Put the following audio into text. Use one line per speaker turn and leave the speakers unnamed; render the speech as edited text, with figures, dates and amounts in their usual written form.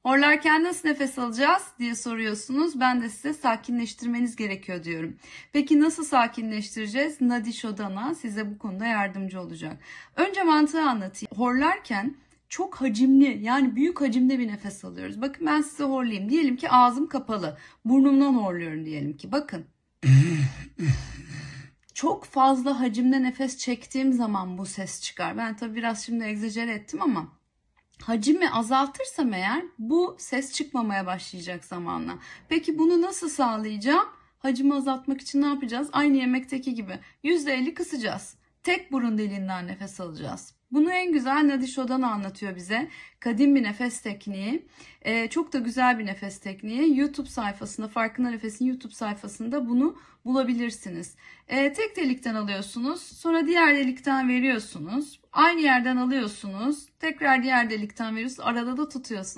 Horlarken nasıl nefes alacağız diye soruyorsunuz. Ben de size sakinleştirmeniz gerekiyor diyorum. Peki nasıl sakinleştireceğiz? Nadi Shodhana size bu konuda yardımcı olacak. Önce mantığı anlatayım. Horlarken çok hacimli, yani büyük hacimde bir nefes alıyoruz. Bakın ben size horlayayım. Diyelim ki ağzım kapalı. Burnumdan horluyorum diyelim ki. Bakın. Çok fazla hacimde nefes çektiğim zaman bu ses çıkar. Ben tabii biraz şimdi egzajere ettim ama hacimi azaltırsam eğer bu ses çıkmamaya başlayacak zamanla. Peki bunu nasıl sağlayacağım? Hacimi azaltmak için ne yapacağız? Aynı yemekteki gibi %50 kısacağız. Tek burun deliğinden nefes alacağız. Bunu en güzel Nadi Shodhana anlatıyor bize. Kadim bir nefes tekniği. Çok da güzel bir nefes tekniği. YouTube sayfasında, Farkında Nefes'in YouTube sayfasında bunu bulabilirsiniz. Tek delikten alıyorsunuz. Sonra diğer delikten veriyorsunuz. Aynı yerden alıyorsunuz. Tekrar diğer delikten veriyorsunuz. Arada da tutuyorsunuz.